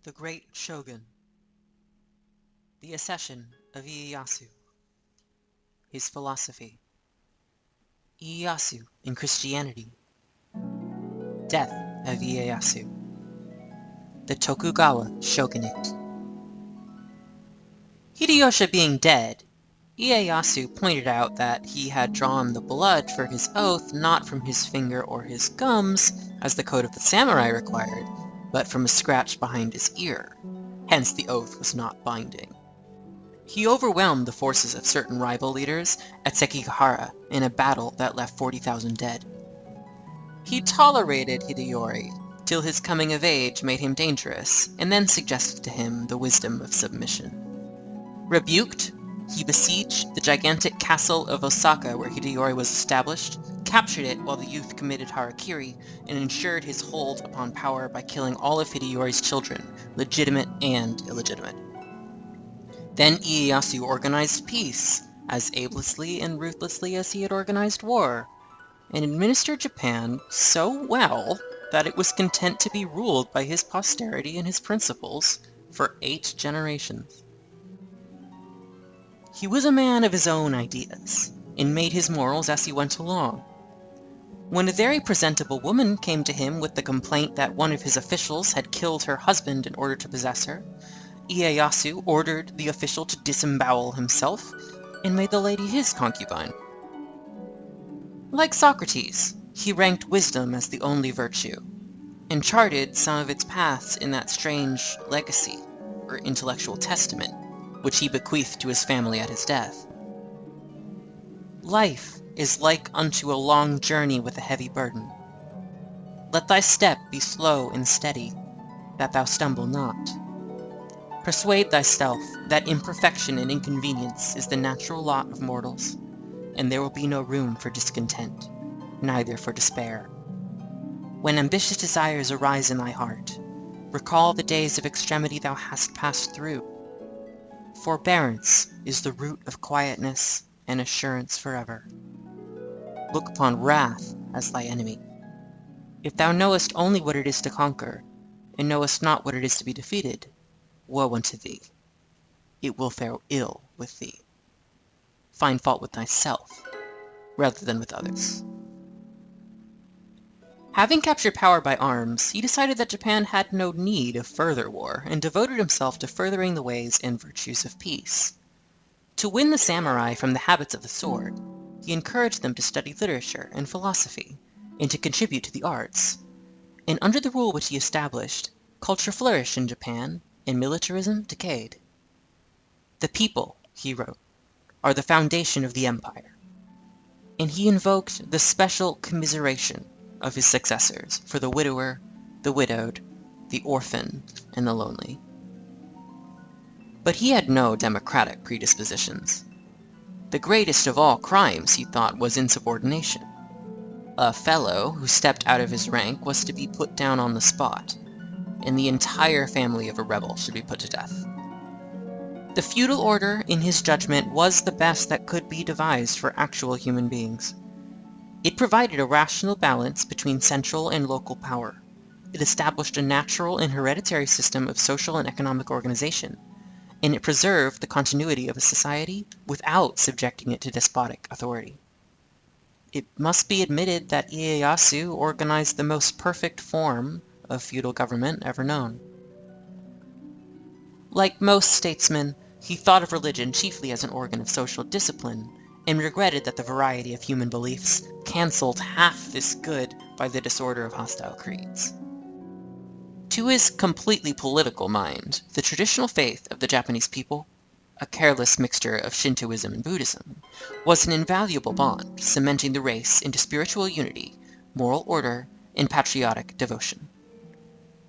The Great Shogun. The Accession of Ieyasu. His Philosophy. Ieyasu in Christianity. Death of Ieyasu. The Tokugawa Shogunate. Hideyoshi being dead, Ieyasu pointed out that he had drawn the blood for his oath not from his finger or his gums, as the code of the samurai required, but from a scratch behind his ear. Hence the oath was not binding. He overwhelmed the forces of certain rival leaders at Sekigahara in a battle that left 40,000 dead. He tolerated Hideyori till his coming of age made him dangerous, and then suggested to him the wisdom of submission. Rebuked, he besieged the gigantic castle of Osaka where Hideyori was established, captured it while the youth committed harakiri, and ensured his hold upon power by killing all of Hideyori's children, legitimate and illegitimate. Then Ieyasu organized peace, as aimlessly and ruthlessly as he had organized war, and administered Japan so well that it was content to be ruled by his posterity and his principles for 8 generations. He was a man of his own ideas, and made his morals as he went along. When a very presentable woman came to him with the complaint that one of his officials had killed her husband in order to possess her, Ieyasu ordered the official to disembowel himself, and made the lady his concubine. Like Socrates, he ranked wisdom as the only virtue, and charted some of its paths in that strange legacy, or intellectual testament, which he bequeathed to his family at his death. Life is like unto a long journey with a heavy burden. Let thy step be slow and steady, that thou stumble not. Persuade thyself that imperfection and inconvenience is the natural lot of mortals, and there will be no room for discontent, neither for despair. When ambitious desires arise in thy heart, recall the days of extremity thou hast passed through. Forbearance is the root of quietness and assurance forever. Look upon wrath as thy enemy. If thou knowest only what it is to conquer, and knowest not what it is to be defeated, woe unto thee. It will fare ill with thee. Find fault with thyself, rather than with others. Having captured power by arms, he decided that Japan had no need of further war, and devoted himself to furthering the ways and virtues of peace. To win the samurai from the habits of the sword, he encouraged them to study literature and philosophy, and to contribute to the arts. And under the rule which he established, culture flourished in Japan, and militarism decayed. The people, he wrote, are the foundation of the empire. And he invoked the special commiseration of his successors for the widower, the widowed, the orphan, and the lonely. But he had no democratic predispositions. The greatest of all crimes, he thought, was insubordination. A fellow who stepped out of his rank was to be put down on the spot, and the entire family of a rebel should be put to death. The feudal order, in his judgment, was the best that could be devised for actual human beings. It provided a rational balance between central and local power. It established a natural and hereditary system of social and economic organization, and it preserved the continuity of a society without subjecting it to despotic authority. It must be admitted that Ieyasu organized the most perfect form of feudal government ever known. Like most statesmen, he thought of religion chiefly as an organ of social discipline, and regretted that the variety of human beliefs cancelled half this good by the disorder of hostile creeds. To his completely political mind, the traditional faith of the Japanese people, a careless mixture of Shintoism and Buddhism, was an invaluable bond, cementing the race into spiritual unity, moral order, and patriotic devotion.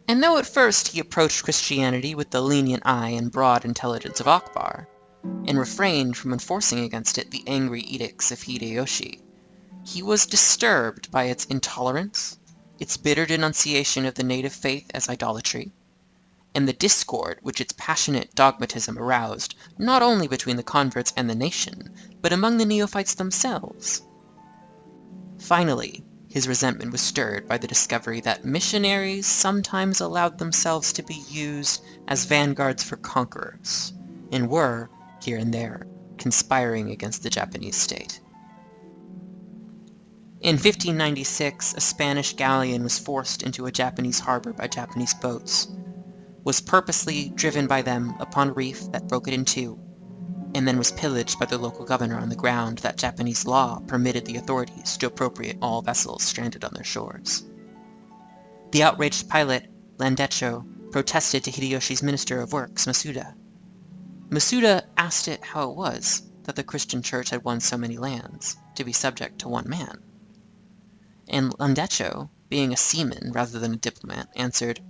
And though at first he approached Christianity with the lenient eye and broad intelligence of Akbar, and refrained from enforcing against it the angry edicts of Hideyoshi, he was disturbed by its intolerance, its bitter denunciation of the native faith as idolatry, and the discord which its passionate dogmatism aroused not only between the converts and the nation, but among the neophytes themselves. Finally, his resentment was stirred by the discovery that missionaries sometimes allowed themselves to be used as vanguards for conquerors, and were, here and there, conspiring against the Japanese state. In 1596, a Spanish galleon was forced into a Japanese harbor by Japanese boats, was purposely driven by them upon a reef that broke it in two, and then was pillaged by the local governor on the ground that Japanese law permitted the authorities to appropriate all vessels stranded on their shores. The outraged pilot, Landecho, protested to Hideyoshi's Minister of Works, Masuda. Masuda asked it how it was that the Christian church had won so many lands to be subject to one man. And Landecho, being a seaman rather than a diplomat, answered,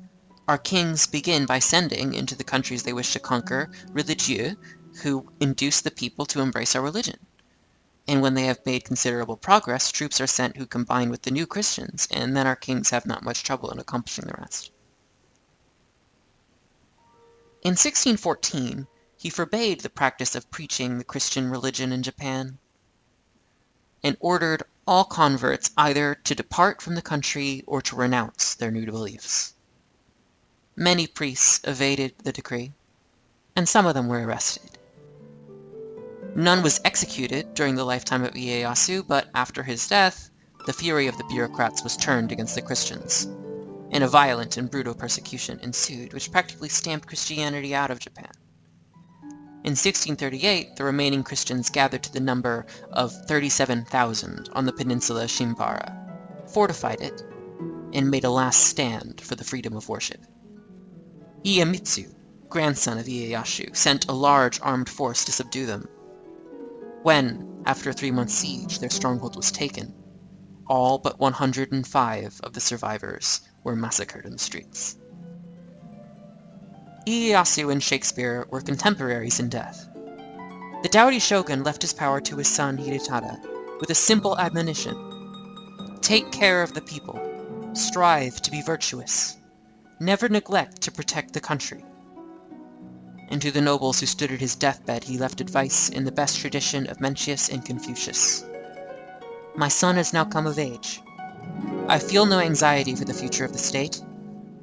"Our kings begin by sending into the countries they wish to conquer religieux who induce the people to embrace our religion. And when they have made considerable progress, troops are sent who combine with the new Christians, and then our kings have not much trouble in accomplishing the rest." In 1614, he forbade the practice of preaching the Christian religion in Japan, and ordered all converts either to depart from the country or to renounce their new beliefs. Many priests evaded the decree, and some of them were arrested. None was executed during the lifetime of Ieyasu, but after his death, the fury of the bureaucrats was turned against the Christians, and a violent and brutal persecution ensued, which practically stamped Christianity out of Japan. In 1638, the remaining Christians gathered to the number of 37,000 on the peninsula Shimbara, fortified it, and made a last stand for the freedom of worship. Ieyasu, grandson of Ieyasu, sent a large armed force to subdue them. When, after a 3-month siege, their stronghold was taken, all but 105 of the survivors were massacred in the streets. Ieyasu and Shakespeare were contemporaries in death. The doughty shogun left his power to his son Hidetada with a simple admonition: "Take care of the people, strive to be virtuous, never neglect to protect the country." And to the nobles who stood at his deathbed he left advice in the best tradition of Mencius and Confucius: "My son has now come of age. I feel no anxiety for the future of the state,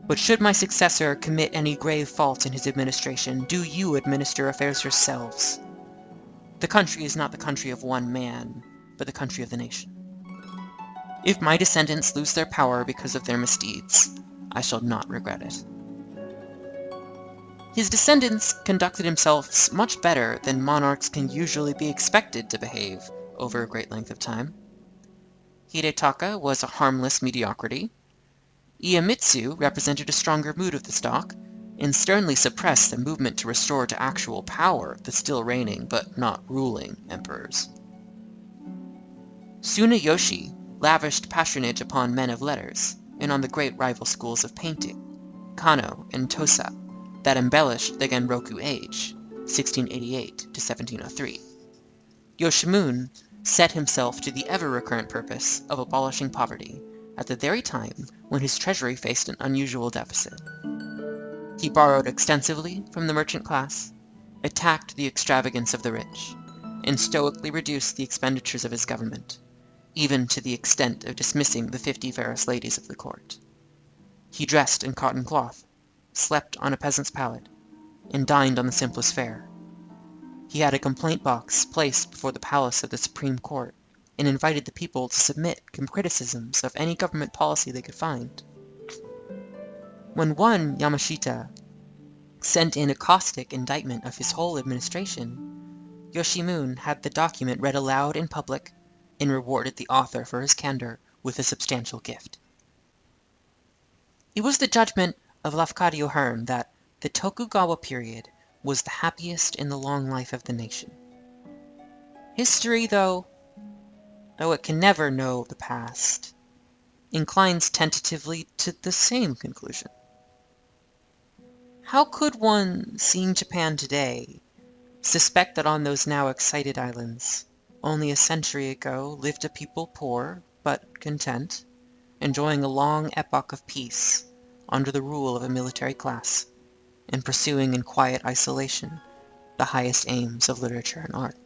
but should my successor commit any grave fault in his administration, do you administer affairs yourselves. The country is not the country of one man, but the country of the nation. If my descendants lose their power because of their misdeeds, I shall not regret it." His descendants conducted themselves much better than monarchs can usually be expected to behave over a great length of time. Hidetaka was a harmless mediocrity. Ieyasu represented a stronger mood of the stock, and sternly suppressed the movement to restore to actual power the still reigning but not ruling emperors. Tsunayoshi lavished patronage upon men of letters, and on the great rival schools of painting, Kano and Tosa, that embellished the Genroku age, 1688 to 1703. Yoshimune set himself to the ever-recurrent purpose of abolishing poverty at the very time when his treasury faced an unusual deficit. He borrowed extensively from the merchant class, attacked the extravagance of the rich, and stoically reduced the expenditures of his government, even to the extent of dismissing the 50 fairest ladies of the court. He dressed in cotton cloth, slept on a peasant's pallet, and dined on the simplest fare. He had a complaint box placed before the palace of the Supreme Court, and invited the people to submit criticisms of any government policy they could find. When one Yamashita sent in a caustic indictment of his whole administration, Yoshimune had the document read aloud in public and rewarded the author for his candor with a substantial gift. It was the judgment of Lafcadio Hearn that the Tokugawa period was the happiest in the long life of the nation. History, though it can never know the past, inclines tentatively to the same conclusion. How could one, seeing Japan today, suspect that on those now excited islands, only a century ago, lived a people poor but content, enjoying a long epoch of peace under the rule of a military class, and pursuing in quiet isolation the highest aims of literature and art?